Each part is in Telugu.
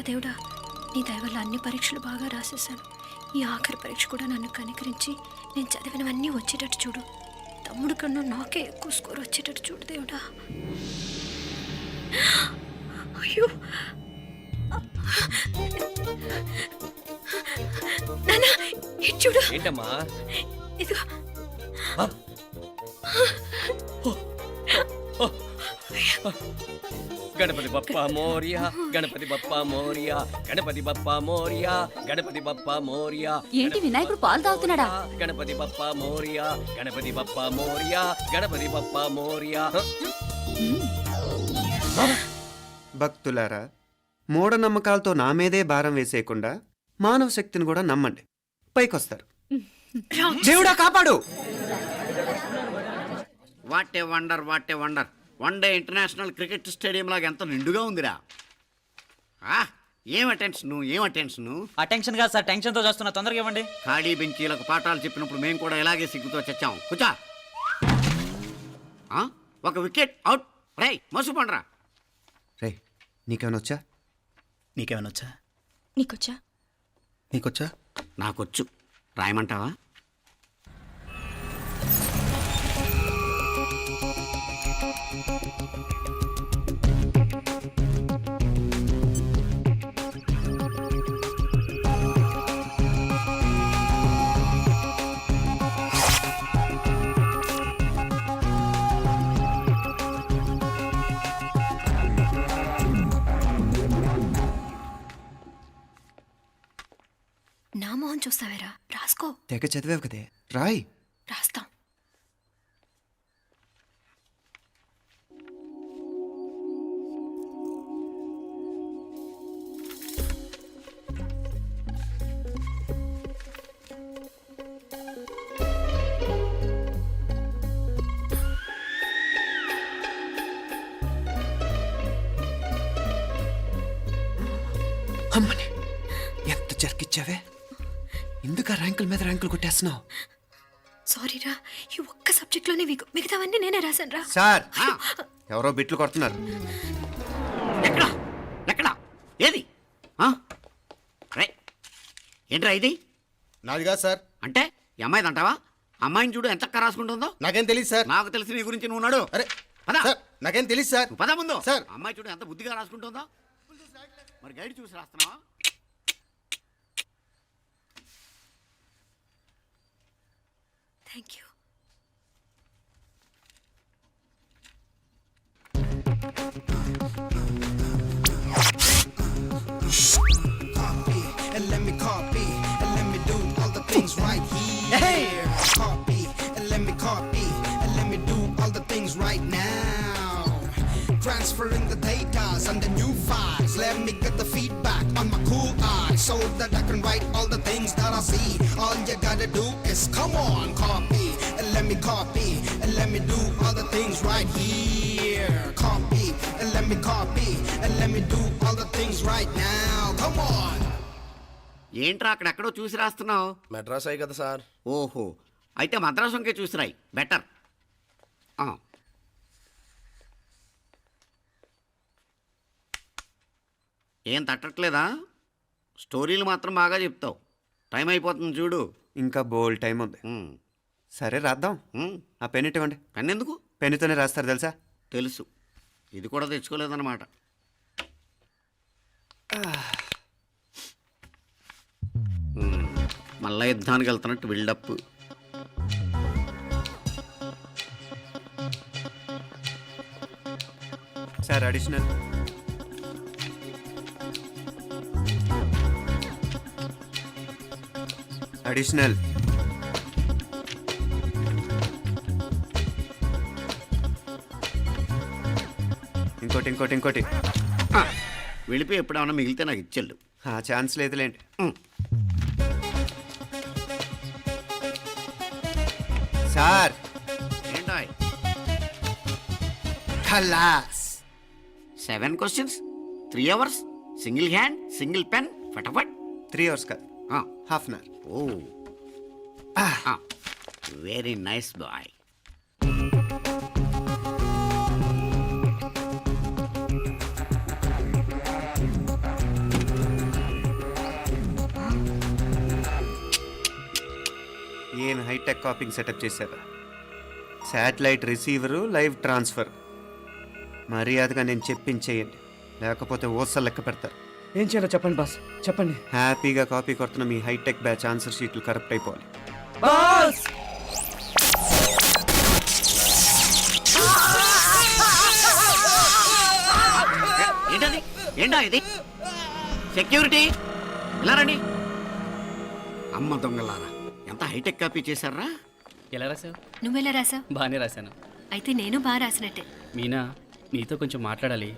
దేవుడా, నీ దయ వల్ల అన్ని పరీక్షలు బాగా రాసేసాను. ఈ ఆఖరి పరీక్ష కూడా నన్ను కనికరించి నేను చదివినవన్నీ వచ్చేటట్టు చూడు. తమ్ముడు కన్నా నాకే ఎక్కువ స్కోర్ వచ్చేటట్టు చూడు దేవుడా. అయ్యో నాన్న, ఇటు చూడు. ఏంటమ్మా? ఇదిగో. గణపతి బప్పా మోరియా, గణపతి బప్పా మోరియా, గణపతి బప్పా మోరియా, గణపతి బప్పా మోరియా. ఏంటి వినాయకుడు పాలు తాగుతున్నాడా? గణపతి బప్పా మోరియా, గణపతి బప్పా మోరియా, గణపతి బప్పా మోరియా. భక్తులారా, మూఢనమ్మకాలతో నా మీదే భారం వేసేయకుండా మానవ శక్తిని కూడా నమ్మండి, పైకొస్తారు. దేవుడా కాపాడు. What a wonder, what a wonder. One day international cricket stadium లాగా ఎంత నిండుగా ఉందిరా. ఏం అటెన్షన్, ఏం అటెన్షన్. అటెన్షన్ కాదు సార్, టెన్షన్తో చూస్తున్నా, తొందరగా ఇవ్వండి. ఖాళీ బెంచీలకు పాఠాలు చెప్పినప్పుడు మేము కూడా ఇలాగే సిగ్గుతో చచ్చాం. కూర్చో. ఒక వికెట్ అవుట్. రై మసు పండరా. రే, నీకేమైనా వచ్చా? నీకేమైనా వచ్చా? నీకొచ్చా? నీకొచ్చా? నాకొచ్చు. రాయమంటావా? నా మొహం చూస్తావేరా, రాసుకో. తెగ చదివావు కదే, రాయ్. రాస్తాం. అమ్మని ఎంత జరికిచ్చావే, ఎందుకు ర్యాంకుల మీద ర్యాంకులు కొట్టేస్తున్నావు? సారీరా, ఈ ఒక్క సబ్జెక్ట్లోనే మిగతావన్నీ నేనే రాశాను రా. సార్, ఎవరో బిట్లు కొడుతున్నారు. ఎక్కడా ఎక్కడా ఏది? ఏంట్రా ఇది? నాది కాదు సార్. అంటే ఈ అమ్మాయిది అంటావా? అమ్మాయిని చూడు ఎంత రాసుకుంటుందో. నాకేం తెలియదు సార్. నాకు తెలిసి నీ గురించి నువ్వు ఉన్నాడు. అరే పద. సార్, నాకేం తెలియదు సార్. పద ముందు. సార్, అమ్మాయి చూడు ఎంత బుద్ధిగా రాసుకుంటుందో. మరి గైడ్ చూసి రాస్తున్నావా? Thank you. And let me copy, and let me do all the things right here. Copy, and let me copy, and let me do all the things right now. Transferring the data and the new files. Let me get the feedback on my cool eyes so that I can write all the things that I see. All you gotta do is come on, copy, and let me copy, and let me do all the things right here. Copy, and let me copy, and let me do all the things right now. Come on. ఏంట్రా అక్కడెక్కడో చూసి రాస్తున్నావు? మెడ్రాస్ అయ్యి కదా సార్. ఓహో, అయితే మద్రాసు వంకే చూసి రాయి, బెటర్. ఏం తట్టట్లేదా? స్టోరీలు మాత్రం బాగా చెప్తావు. టైం అయిపోతుంది చూడు. ఇంకా బోల్ టైం ఉంది. సరే రాద్దాం. ఆ పెన్ ఇవ్వండి. పెన్ ఎందుకు? పెన్నుతోనే రాస్తారు తెలుసా? తెలుసు. ఇది కూడా తెచ్చుకోలేదన్నమాట. మళ్ళా యుద్ధానికి వెళ్తున్నట్టు బిల్డప్. Sir additional. అడిషనల్. ఇంకోటి ఇంకోటి ఇంకోటి. వెళ్ళిపోయి ఎప్పుడేమన్నా మిగిలితే నాకు ఇచ్చెళ్ళు. ఛాన్స్ లేదులేండి. సార్ ఏంటో ఖలాస్. 7 questions, 3 hours, single hand, single pen, ఫటాఫట్. 3 hours కాదు, హాఫ్ అన్ అవర్. ఓ, very nice boy. Hitech copying setup చేశారు. Satellite receiver, live transfer. మర్యాదగా నేను చెప్పించేయండి, లేకపోతే ఓసలు లెక్క పెడతారు. ఏం చేయాలో చెప్పండి బాస్, చెప్పండి. హ్యాపీగా కాపీ కొడుతున్న మీ హైటెక్ బ్యాచ్ ఆన్సర్ షీట్లు కరెక్ట్ అయిపోవాలి. బాస్ ఏంటది? ఏంటా ఇది? సెక్యూరిటీ ఇలా రండి. అమ్మ దొంగలారా, ఎంత హైటెక్ కాపీ చేశారా? ఎలా రాసావు? నువ్వెలా రాసావు? బాగానే రాశాను. అయితే నేను బాగా రాసినట్టే. మీనా, నీతో కొంచెం మాట్లాడాలి.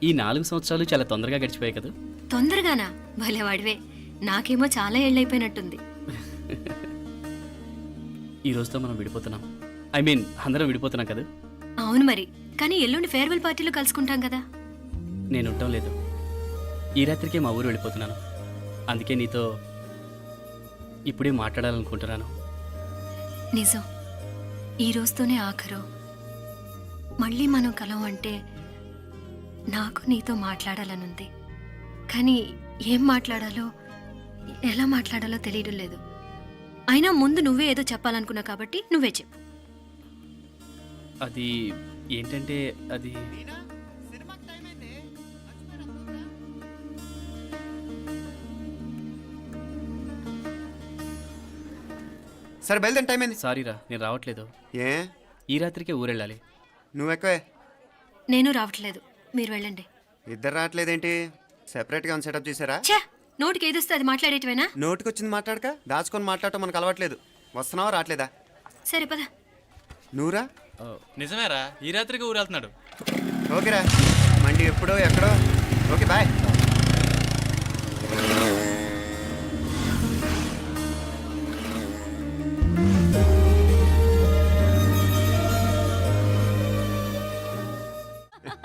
ఈ 4 సంవత్సరాలు చాలా తొందరగా గడిచిపోయాయి కదా. తొందరగానా? భలేవాడివే. నాకేమో చాలా ఏళ్ళైపోయినట్టుంది. ఈ రోజుతో మనం విడిపోతున్నాం. ఐ మీన్ అందరం విడిపోతున్నాం కదా. అవును మరి, కానీ ఎల్లుండి ఫేర్వెల్ పార్టీలో కలుసుకుంటాం కదా. నేను ఉండటం లేదు. ఈ రాత్రికే మా ఊరు వెళ్ళిపోతున్నాను. అందుకే నీతో ఇప్పుడే మాట్లాడాలనుకుంటున్నాను. నిజం, ఈ రోజుతోనే ఆఖరు. మళ్ళీ మనం కలం అంటే నాకు నీతో మాట్లాడాలనుంది. కానీ ఏం మాట్లాడాలో, ఎలా మాట్లాడాలో తెలియడం లేదు. అయినా ముందు నువ్వే ఏదో చెప్పాలనుకున్నావు కాబట్టి నువ్వే చెప్పు. అది ఏంటంటే అది సరే బయలుదేరి, టైం అయింది. సారీరా, నేను రావట్లేదు. ఏ ఈ రాత్రికే ఊరెళ్ళాలి. నువ్వు ఎక్కువే. నేను రావట్లేదు, మీరు వెళ్ళండి. ఇద్దరు రావట్లేదేంటి? సెపరేట్గా సెటప్ చేశారా? ఛే, నోటికి ఏదొస్తే అది మాట్లాడేటివేనా? నోటికొచ్చింది మాట్లాడక దాచుకొని మాట్లాడటం మనకు అలవాట్లేదు. వస్తున్నావా రావట్లేదా? సరే పద. నువ్వురా. నిజమేరా, ఈ రాత్రికి ఊరు వెళ్తున్నాడు. ఓకేరా, మండి ఎప్పుడో ఎక్కడో. Okay bye.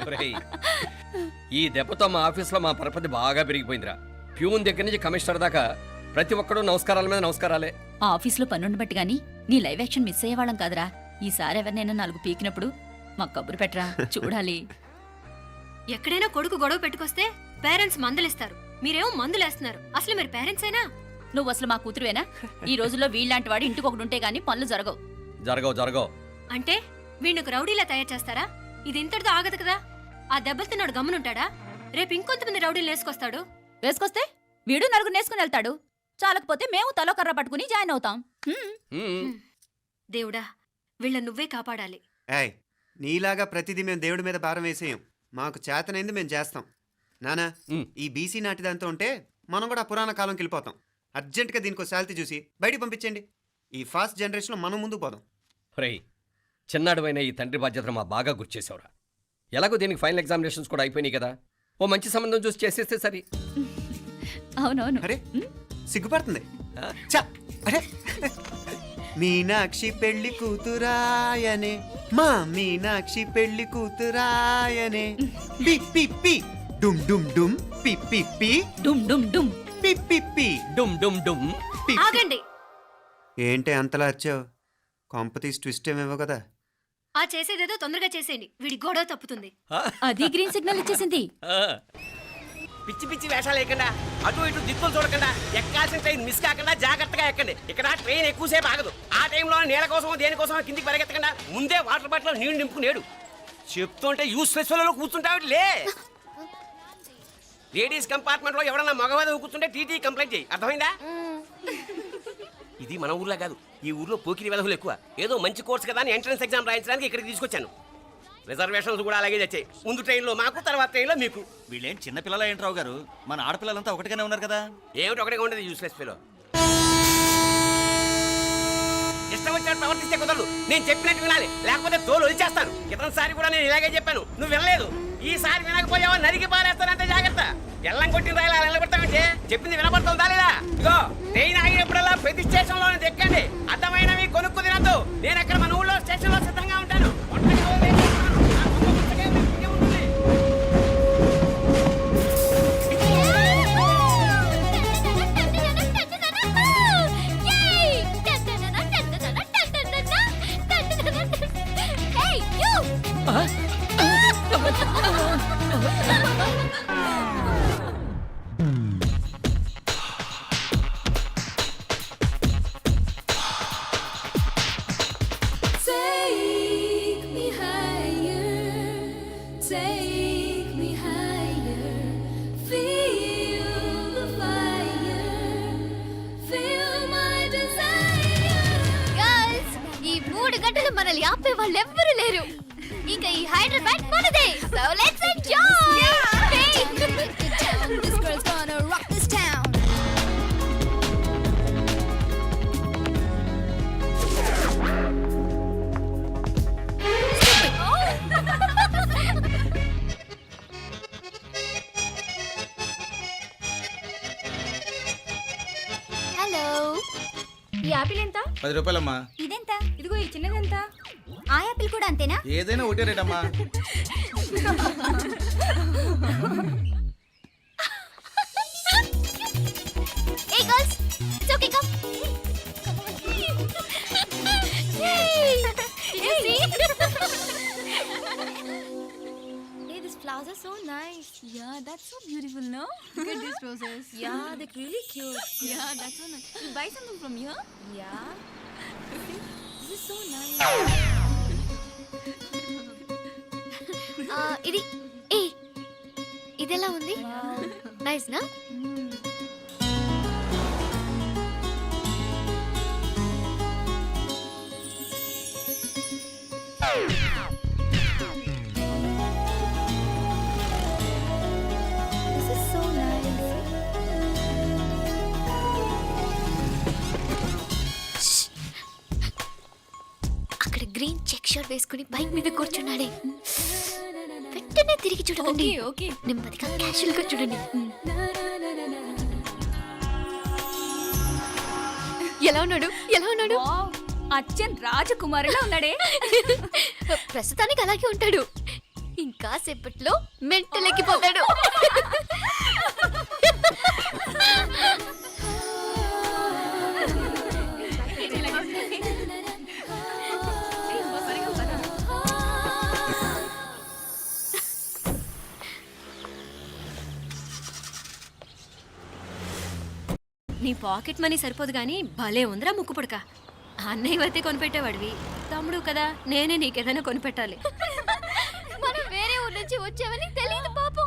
ఒరేయ్, ఈ దెబ్బతో మా ఆఫీస్లో మా పరపతి బాగా పెరిగిపోయిందిరా. ప్యూన్ దగ్గర నుంచి కమిషనర్ దాకా ప్రతి ఒక్కడు నమస్కారాల మీద నమస్కారాలే. ఆ ఆఫీస్లో పనుండి బట్టి గాని నీ లైవ్ యాక్షన్ మిస్ అయ్యేవాళ్ళం కాదురా. ఈసారి ఎవరినైనా 4 పీకినప్పుడు మాకు కబురు పెట్టరా, చూడాలి. ఎక్కడైనా కొడుకు గొడవ పెట్టుకొస్తే పేరెంట్స్ మందలిస్తారు, మీరేమో మందులేస్తున్నారు. అసలు మీరు పేరెంట్సేనా? నువ్వు అసలు మా కూతురువేనా? ఈ రోజుల్లో వీళ్ళలాంటి వాడు ఇంటికి ఒకటి ఉంటే గానీ పనులు జరగవు. జరగవు. అంటే వీణ్ణకు రౌడీలా తయారు చేస్తారా? ఇది ఇంతటితో ఆగదు కదా. ఆ దెబ్బలు తిన్నాడు గమ్మునుంటాడా? రేపు ఇంకొంతమంది రౌడీలు వేసుకొస్తాడు. వేసుకొస్తే వీడు 4 నేసుకుని వెళ్తాడు. చాలకపోతే మేము తలో కర్ర పట్టుకుని జాయిన్ అవుతాం. దేవుడా, వీళ్ళ నువ్వే కాపాడాలి. ఏయ్, నీలాగా ప్రతిదీ మేము దేవుడి మీద భారం వేసేయం. మాకు చేతనైంది మేము చేస్తాం. నానా, ఈ బీసీ నాటి దాంతో ఉంటే మనం కూడా పురాణ కాలంకి వెళ్ళిపోతాం. అర్జెంటుగా దీనికి శాలిటీ చూసి బయటికి పంపించండి. ఈ ఫాస్ట్ జనరేషన్లో మనం ముందుకు పోదాం. ఒరేయ్, చిన్నాడువైన ఈ తండ్రి బాధ్యతను మా బాగా గుర్చేసావురా. ఎలాగో దీనికి ఫైనల్ ఎగ్జామినేషన్స్ కూడా అయిపోయినాయి కదా. ఓ మంచి సంబంధం చూసి చేసేస్తే సరి. అవునవును. అరే సిగ్గుపడుతుంది. ఛ, అరే మీనాక్షి పెళ్లి కూతురాయనే, మా మీనాక్షి పెళ్లి కూతురాయనే. పి పి పి డుమ్ డుమ్ డుమ్ పి పి పి డుమ్ డుమ్ డుమ్ పి పి పి డుమ్ డుమ్ డుమ్. పి. ఆగండి. ఏంటి అంతలా వచ్చావు? కాంపతీస్ ట్విస్ట్ ఏమేవో కదా. ఆ చేసేదేదో తొందరగా చేసేయండి, వీడి గొడవ తప్పుతుంది. అది గ్రీన్ సిగ్నల్ ఇచ్చేసింది. పిచ్చి పిచ్చి వేషాలు లేకుండా, అటు ఇటు దిక్కులు చూడకుండా, ఎక్కాల్సిన ట్రైన్ మిస్ కాకుండా జాగ్రత్తగా ఎక్కండి. ఇక్కడ ట్రైన్ ఎక్కువసేపు ఆగదు. ఆ టైంలో నీళ్ళ కోసం దేనికోసం కిందికి పరిగెత్తకుండా ముందే వాటర్ బాటిల్ నీళ్లు నింపుకునేడు. చెప్తుంటే యూస్లెస్ లో కూర్చుంటావు. లే, లేడీస్ కంపార్ట్మెంట్ లో ఎవడన్నా మగవాది కూర్చుంటే టీటీ కంప్లైంట్ చేయి. అర్థమైందా? ఇది మన ఊర్లో కాదు, ఈ ఊర్లో పోకిరి వెధవులు ఎక్కువ. ఏదో మంచి కోర్స్ కదా అని ఎంట్రన్స్ ఎగ్జామ్ రాయించడానికి ఇక్కడికి తీసుకొచ్చాను. రిజర్వేషన్స్ కూడా అలాగే తెచ్చాయి. ముందు ట్రైన్లో మాకు, తర్వాత ట్రైన్లో మీకు. వీళ్ళేం చిన్న పిల్లలు ఏంట్రావు గారు? మన ఆడపిల్లలంతా ఒకటిగానే ఉన్నారు కదా. ఏమిటి ఒకటిగా ఉండేది యూస్లెస్ ఫెలో. ఇష్టం వచ్చినట్టు ప్రవర్తిస్తే కుదరదు. నేను చెప్పినట్టు వినాలి, లేకపోతే తోలు వచ్చేస్తాను. క్రితంసారి కూడా నేను ఇలాగే చెప్పాను, నువ్వు వినలేదు. ఈసారి వినకపోయావో నరికి పారేస్తానంటే జాగ్రత్త. ఎల్లం కొట్టిన రాయిలా నిలబడతామంటే చెప్పింది వినపడుతుందా లేదా? ఇగో ట్రైన్ ఆగినప్పుడల్లా ప్రతి స్టేషన్ లో ఎక్కండి. అర్థమైనవి కొనుక్కు తినద్దు. నేను అక్కడ మన ఊళ్ళో స్టేషన్ లో సిద్ధంగా ఉంటాను. వాళ్ళెవ్వరూ లేరు. ఇంకా ఈ హైదరాబాద్ మనదే. So let's enjoy. This girl's gonna rock this town. Hello. ఈ యాపిల్ ఎంత? 10 రూపాయలమ్మా. ఇదెంత? ఇదిగో ఈ చిన్నది ఎంత? ఆ యాపిల్ కూడా అంతేనా? ఏదైనా ఒకటే రేట్ అమ్మా. Hey girls, it's okay, come. Yay! Did you see? Hey, these flowers are so nice. Yeah, that's so beautiful, no? Look at these roses. Yeah, they're really cute. Yeah, that's so nice. You buy something from here? Yeah. This is so nice. ఇది ఏ ఇదెలా ఉంది? నైస్ నా? This is so nice. అక్కడ గ్రీన్ చెక్ షర్ట్ వేసుకుని బైక్ మీద కూర్చున్నాడే. వెంటనే తిరిగి చూడకండి. ఓకే, నెమ్మదిగా క్యాషువల్ గా చూడండి. ఎలా ఉన్నాడు? ఎలా ఉన్నాడు? అచ్చన్ రాజకుమారిలా ఉన్నాడే. ప్రస్తుతానికి అలాగే ఉంటాడు. ఇంకా సేపట్లో మెంటలెక్కిపోతాడు. నీ పాకెట్ మనీ సరిపోదు కానీ భలే ఉందిరా ముక్కు పుడక. అన్నయ్య అయితే కొనిపెట్టేవాడివి, తమ్ముడు కదా నేనే నీకేదైనా కొనిపెట్టాలి. మనం వేరే ఊరు నుంచి వచ్చామని తెలియదు పాపం.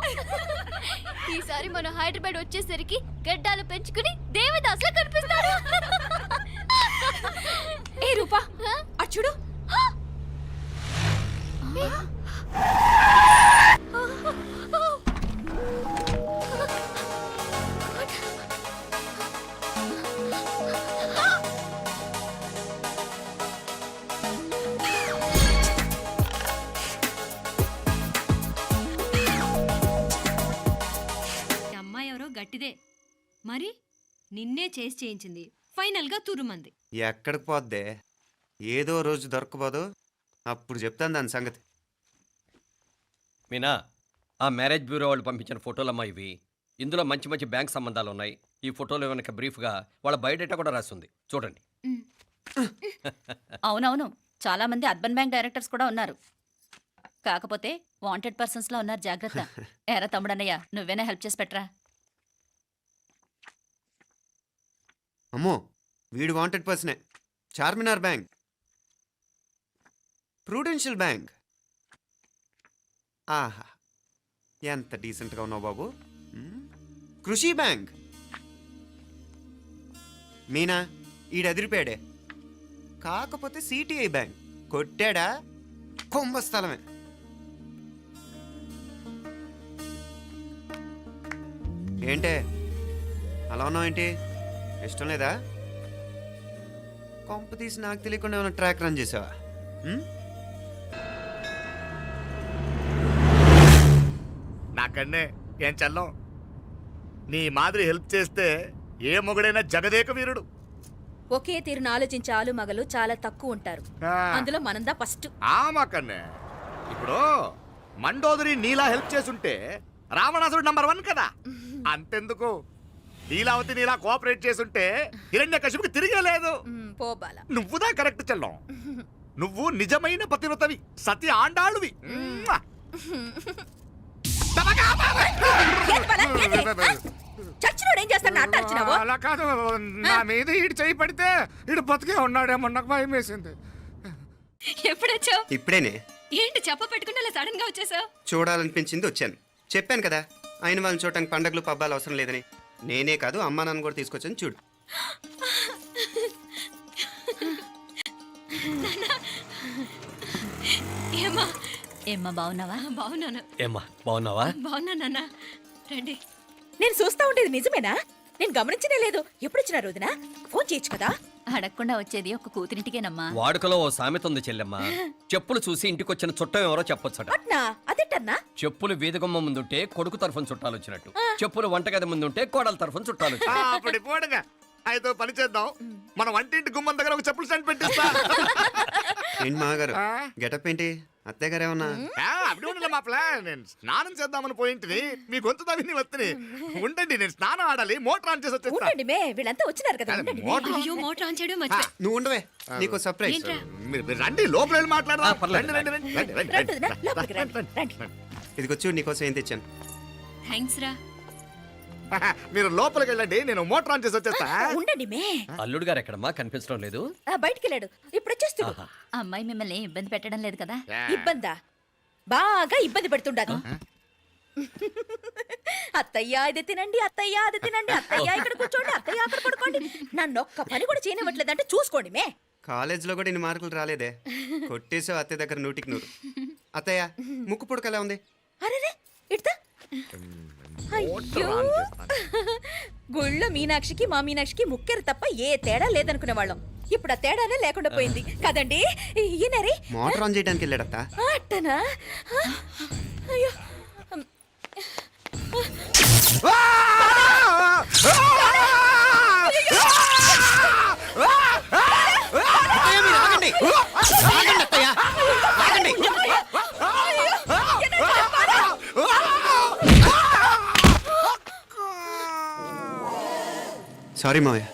ఈసారి మనం హైదరాబాద్ వచ్చేసరికి గడ్డాలు పెంచుకుని దేవదాసులా కనిపిస్తాడు. ఏ రూపా అటు చూడు. అమ్మాయి ఎవరో గట్టిదే మరి, నిన్నే చేసి చేయించింది. ఫైనల్ గా తురుమంది. ఎక్కడికి పోద్దే? ఏదో రోజు దొరకబోదు, అప్పుడు చెప్తాను దాని సంగతి. మీనా, ఆ మ్యారేజ్ బ్యూరో వాళ్ళు పంపించిన ఫోటోలమ్మా ఇవి. ఇందులో మంచి మంచి బ్యాంక్ సంబంధాలు ఉన్నాయి. ఈ ఫోటోలో వెనక బ్రీఫ్గా వాళ్ళ బయోడేటా కూడా రాస్తుంది, చూడండి. అవునవును, చాలా మంది అర్బన్ బ్యాంక్ డైరెక్టర్స్ కూడా ఉన్నారు. కాకపోతే వాంటెడ్ పర్సన్స్ లో ఉన్నారు, జాగ్రత్త. ఏరా తమ్ముడన్నయ్య, నువ్వేనా హెల్ప్ చేసి పెట్టరా? అమ్మో, వీడు వాంటెడ్ పర్సనే. Charminar bank, prudential bank. ఆహా, ఎంత డీసెంట్గా ఉన్నావు బాబు. కృషి బ్యాంక్. మీనా, ఈడదిరిపాడే. కాకపోతే సిటిఐ బ్యాంక్ కొట్టాడా కుంభస్థలమే. ఏంటే అలా ఉన్నావు? ఏంటి ఇష్టం లేదా? కొంప తీసి నాకు తెలియకుండా ఏమైనా ట్రాక్ రన్ చేసావా? నాకన్నే ఏం చల్లం, నీ మాదిరి హెల్ప్ చేస్తే ఏ మొగుడైనా జగదేక వీరుడు. ఒకే తీరును ఆలోచించే ఆలు మగలు చాలా తక్కువ ఉంటారు. అందులో మనందా ఫస్ట్. మాకన్నే ఇప్పుడు మండోదరి నీలా హెల్ప్ చేసుంటే రావణాసుడు నంబర్ 1 కదా. అంతెందుకు, లీలావతి నీలా కోఆపరేట్ చేసుంటే హిరణ్యకశిపుకి తిరిగే లేదు. నువ్వుదా కరెక్ట్ చెల్లం. నువ్వు నిజమైన పతివ్రతవి, సతి ఆండాళ్ళువి. అలా కాదు, నా మీద ఈడు చేయి పడితే ఈడు బతికే ఉన్నాడేమో నాకు భయం వేసింది. ఎప్పుడొచ్చావు? ఇప్పుడేనే. ఏంటి చెప్ప పెట్టుకుంటే సడన్ గా వచ్చేసావు? చూడాలనిపించింది వచ్చాను. చెప్పాను కదా, ఆయన వాళ్ళని చూడటానికి పండగలు పబ్బాలు అవసరం లేదని. నేనే కాదు, అమ్మా నాన్న కూడా తీసుకొచ్చాను. చూడు. ఏమ్మా ఏమ్మా బాగున్నావా? బాగున్నాను. ఏమ్మా బాగున్నావా? బాగున్నానన్నా. రండి. నేను చూస్తా ఉండేది నిజమేనా? నేను గమనించనే లేదు. ఎప్పుడొచ్చినా రోజున ఫోన్ చేయొచ్చు కదా. అడగకుండా వచ్చేది ఒక కూతురింటికేనమ్మా. వాడుకలో ఓ సామెత ఉంది చెల్లెమ్మ. చెప్పులు చూసి ఇంటికొచ్చిన చుట్టం ఎవరో చెప్పొచ్చట. అట్నా? అదేటన్నా? చెప్పులు వీధగుమ్మ ముందుంటే కొడుకు తరఫున చుట్టాలు వచ్చినట్టు, చెప్పులు వంటగది ముందుంటే కోడల తరఫున చుట్టాలు వచ్చినట్టు. అప్పుడు పోడుగా అయితే పని చేద్దాం. మన వంటింటి గుమ్మం దగ్గర ఒక చెప్పులు స్టాండ్ పెట్టిస్తా. ఏంటి మామగారు గెటప్ ఏంటి? అత్తయ్య గారు ఏమన్నా? అప్పుడు ఉండలే మా ప్లాన్. నేను స్నానం చేద్దామని పోయింటిని, మీ గొంతు తవ్వి వస్తుంది. ఉండండి, నేను స్నానం ఆడాలి. మోటార్ ఆన్ చేసి వచ్చేస్తా. ఉండండి మే, వీళ్ళంతా వచ్చినారు కదా. ఉండండి మే. మోటార్ అయ్యో మోటార్ ఆన్ చేయడం మర్చిపోయా. నువ్వు ఉండవే, నీకు సర్ప్రైజ్. ఏంట్రా? మీరు రండి, లోపల వెళ్ళి మాట్లాడదాం. పర్లేదు. రండి, రండి, రండి, రండి, రండి రండి. వదినా, లోపలికి రండి, రండి. ఇదిగొచ్చు నీకోసం ఏం తెచ్చాను. థ్యాంక్స్ రా. మీరు లోపలికి వెళ్ళండి, నేను మోటార్ ఆన్ చేసి వచ్చేస్తా. ఉండండి మే. అల్లుడు గారు ఎక్కడమ్మా కనిపించడం లేదు? బయటికి వెళ్ళాడు, ఇప్పుడు వచ్చేస్తాడు. అమ్మాయి మిమ్మల్ని ఏం ఇబ్బంది పెట్టడం లేదు కదా? ఇబ్బందా? బాగా ఇబ్బంది పెడుతుండదు. అత్తయ్య ఇది తినండి, అత్తయ్య అది తినండి, అత్తయ్య ఇక్కడ కూర్చోండి, అత్తయ్య అక్కడ పడుకోండి. నన్ను ఒక్క పని కూడా చేయనివ్వట్లేదంటే చూసుకోండి మే. కాలేజీలో కూడా ఇన్ని మార్కులు రాలేదే. కొట్టేసావు అత్తయ్య దగ్గర 100కి 100. అత్తయ్య ముక్కు పుడక ఎలా ఉంది? అరే ఇడతా. అయ్యో, గుళ్ళో మీనాక్షికి మా మీనాక్షికి ముక్కెరు తప్ప ఏ తేడా లేదనుకునే వాళ్ళం. ఇప్పుడు ఆ తేడానే లేకుండా పోయింది కదండి. ఈయనరే మోటార్ ఆన్ చేయడానికి వెళ్ళాడత్త. అట్టనా? అయ్యో, సారీ మావయ్య,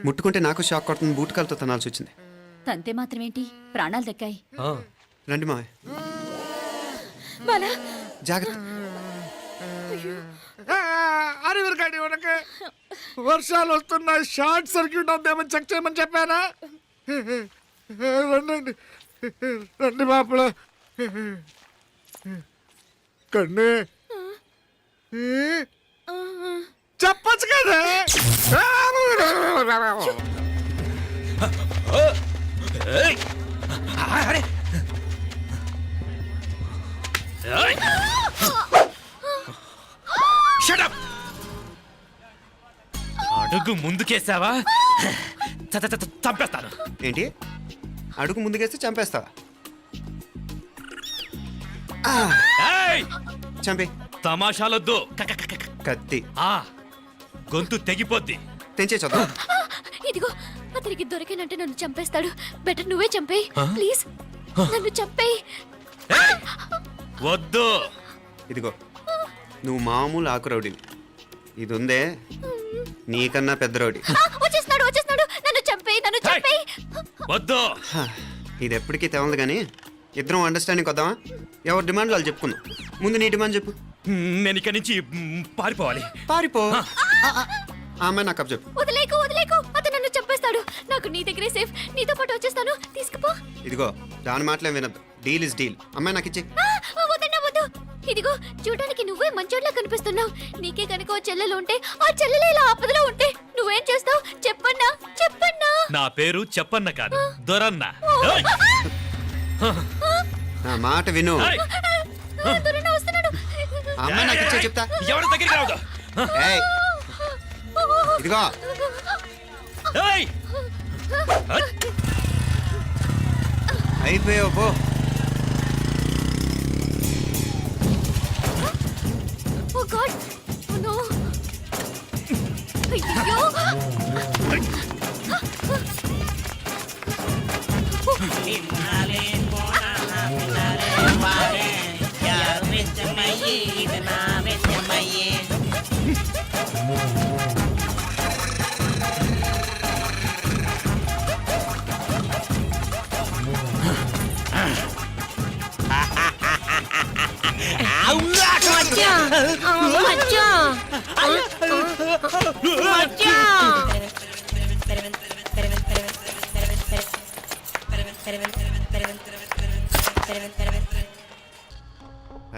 ముట్టుకుంటే నాకు షాక్ కొడుతుంది. బూట్ కాలుతో తనాల్సి వచ్చింది. తంతే మాత్రమేంటి, ప్రాణాలు దక్కాయి. రండి మావయ్య, బాలా జాగ్రత్త. అరవిరకండి ఉనకే వర్షాలు వస్తున్నాయి, షార్ట్ సర్క్యూట్ అవుతామని చెక్ చేయమని చెప్పానా? రండి రండి మాపల కన్నే చెప్పచ్చు కదా. అడుగు ముందుకేసావా చంపేస్తాను. ఏంటి? అడుగు ముందుకేస్తే చంపేస్తావా? చంపే. తమాషాలొద్దు. కత్తి గొంతు తెగిపోద్ది. తెంచే చూద్దాం. ఇదిగో అతనికి దొరికినంటే నన్ను చంపేస్తాడు. బెటర్ నువ్వే చంపేయి ప్లీజ్. నన్ను చంపేయి. వద్దు. ఇదిగో నువ్వు మామూలు ఆకు రౌడీవి. ఇది ఉందే నీకన్నా పెద్ద రౌడీ. వచ్చేస్తున్నాడు వచ్చేస్తున్నాడు. నన్ను చంపేయి, నన్ను చంపేయి. వద్దు. ఇది ఎప్పటికీ తెవలదు కానీ ఇద్దరం అండర్స్టాండింగ్ వద్దామా? ఎవరి డిమాండ్లు వాళ్ళు చెప్పుకుందాం. ముందు నీ డిమాండ్ చెప్పు. నేను ఇక్కడి నుంచి పారిపోవాలి. పారిపో. ఆ అమ్మాయి నాకు చెప్పు. వదిలేకు వదిలేకు, అతను నన్ను చంపేస్తాడు. నాకు నీ దగ్గరే సేఫ్. నీతో పాటు వచ్చేస్తాను, తీసుకుపో. ఇదిగో దాని మాటలే వినద్దు. Deal is deal. అమ్మాయి నాకు ఇచ్చే. వద్దన్నా వద్దు. ఇదిగో చూడడానికి నువ్వే మంచోట్లా కనిపిస్తున్నావు. నీకే కనుక ఓ చెల్లెలు ఉంటే, ఆ చెల్లెలు ఇలా ఆపదలో ఉంటే నువ్వేం చేస్తావు చెప్పన్నా? చెప్పన్నా. నా పేరు చెప్పన్న కాదు, దొరన్న. నా మాట విను. దొరన్న వస్తున్నాడు. ఆ అమ్మాయి నాకు ఇచ్చే చెప్తా. ఎవరి దగ్గరికి రావద్దు. ఏయ్, ఇదిగో అయిపోయావు పో. Oh God! Oh no! అయ్యో!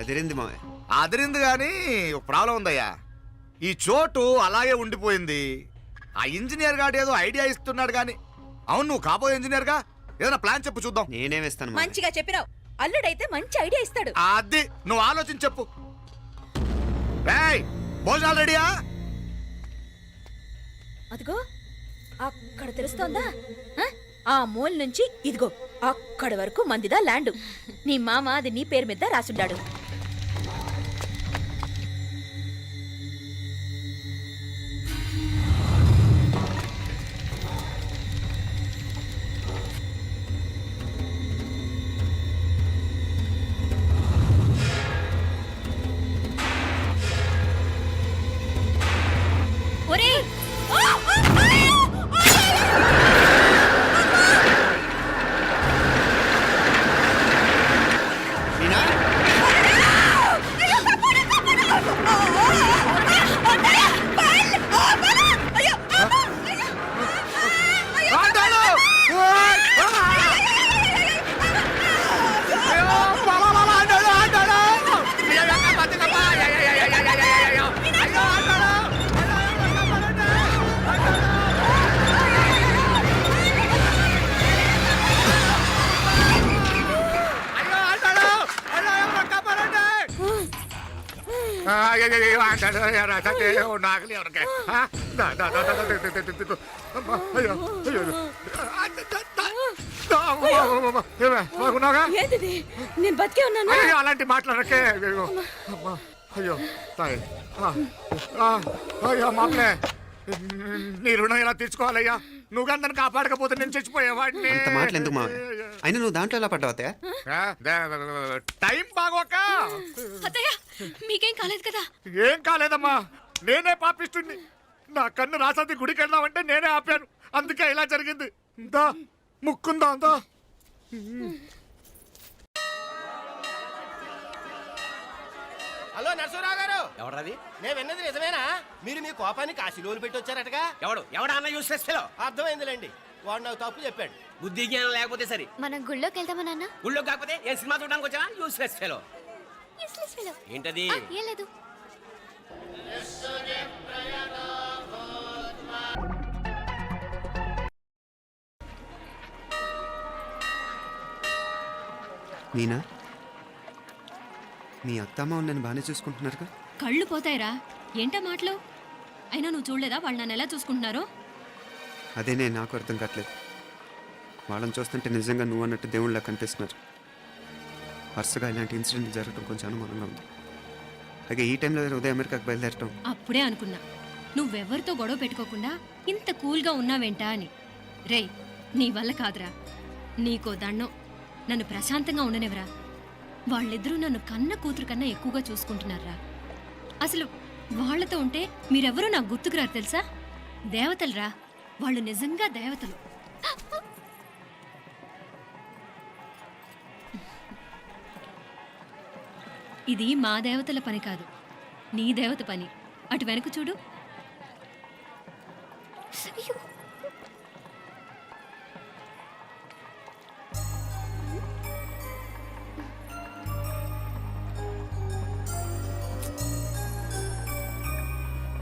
అదిరింది మావయ్య. అదిరింది కానీ ఒక ప్రాబ్లం ఉందయ్యా. ఈ చోటు అలాగే ఉండిపోయింది. ఆ ఇంజనీర్ గాడు ఏదో ఐడియా ఇస్తున్నాడు కానీ. అవును, నువ్వు కాబోయే ఇంజనీర్ గా ఏదైనా ప్లాన్ చెప్పు చూద్దాం. నేనేమిస్తాను మంచిగా చెప్పినావు. అల్లుడైతే మంచి ఐడియా ఇస్తాడు. అది నువ్వు ఆలోచించి చెప్పు. రేయ్, భోజనాలు రెడీయా? అదిగో అక్కడ తెలుస్తోందా? ఆ మూల నుంచి ఇదిగో అక్కడి వరకు మందిదా ల్యాండ్. నీ మామ అది నీ పేరు మీద రాసుండాడు. ఒరేయ్! మీనా ఆండాడు! ఓయ్! అయ్యో, బాబా, బాబా, ఆండాడు, ఆండాడు! అయ్యో, ఎక్క పత్తికప్ప! అయ్యో, అయ్యో, అయ్యో, అయ్యో, అయ్యో, అయ్యో! అయ్యో, ఆండాడు! అయ్యో, ఎక్క పడండి! ఆండాడు! అయ్యో, ఆండాడు! అయ్యో, ఎక్క పడండి! అయ్యో, ఆండాడు, అయ్యో, రాజాకే, నాగలి ఎవరికే? ఆ? దా, దా, దా, దా, దా, దా, దా, దా, దా. అమ్మా, అయ్యో, అయ్యో, అయ్యో. ఆ, దా, దా, దా. దా, అమ్మా, అమ్మా, అమ్మా. ఏమే, బాగున్నావుగా? ఏంటిది? నేను బతికే ఉన్నాను. అయ్యో, అలాంటి మాట్లాడకే. అయ్యో, అమ్మా, అయ్యో, తాయి. ఆ, ఆ, అయ్యో, మామలే, నీ రుణం ఎలా తీర్చుకోవాలయ్యా? నువ్వు అందరిని కాపాడకపోతే నేను చచ్చిపోయేవాడిని. అంత మాటలు ఎందుకు మావయ్య? అయినా నువ్వు దాంట్లో ఎలా పడ్డావు అత్తయ్య? టైం బాగోక. అత్తయ్య మీకేం కాలేదు కదా? ఏం కాలేదమ్మా, నేనే పాపిస్తుంది. నా కన్ను రాసాది గుడికి వెళ్దామంటే నేనే ఆపాను. అందుకే ఇలా జరిగింది. దా, ముక్కుందా అందా. హలో నరసరావు గారు. ఎవరది? నేను విన్నది నిజమేనా? మీరు మీ కోపాన్ని కాశీలోలు పెట్టి వచ్చారటగా? ఎవడా అన్న యూస్లెస్ ఫెలో? అర్థమైందిలేండి, వాడు నాకు తప్పు చెప్పాడు. బుద్ధి జ్ఞానం లేకపోతే సరే. మనం గుళ్ళోకి వెళ్దామా నాన్న? గుళ్ళో కాకపోతే ఏ సినిమా చూడడానికి వచ్చావా? Useless fellow. ఏంటది? ఏం లేదు. మీనా, మీ అత్తమ్మ నన్ను బాగానే చూసుకుంటున్నారుగా? కళ్ళు పోతాయిరా, ఏంటా మాటలు? అయినా నువ్వు చూడలేదా వాళ్ళు నన్ను ఎలా చూసుకుంటున్నారో? అదేనే నాకు అర్థం కావట్లేదు. వాళ్ళని చూస్తుంటే నిజంగా నువ్వు అన్నట్టు దేవుళ్ళ కనిపిస్తున్నారు. వరుసగా ఇలాంటి ఇన్సిడెంట్ జరగడం కొంచెం అనుమానంగా ఉంది. అలాగే ఈ టైంలో ఉదయం అమెరికాకు బయలుదేరటం. అప్పుడే అనుకున్నా నువ్వెవరితో గొడవ పెట్టుకోకుండా ఇంత కూల్గా ఉన్నావేంటా అని. రేయ్, నీ వల్ల కాదురా. నీకో దండం, నన్ను ప్రశాంతంగా ఉండనివరా. వాళ్ళిద్దరూ నన్ను కన్న కూతురు కన్నా ఎక్కువగా చూసుకుంటున్నారా. అసలు వాళ్లతో ఉంటే మీరెవరూ నాకు గుర్తుకురారు తెలుసా? దేవతలరా, వాళ్ళు నిజంగా దేవతలు. ఇది మా దేవతల పని కాదు, నీ దేవత పని. అటు వెనక చూడు. అయ్యో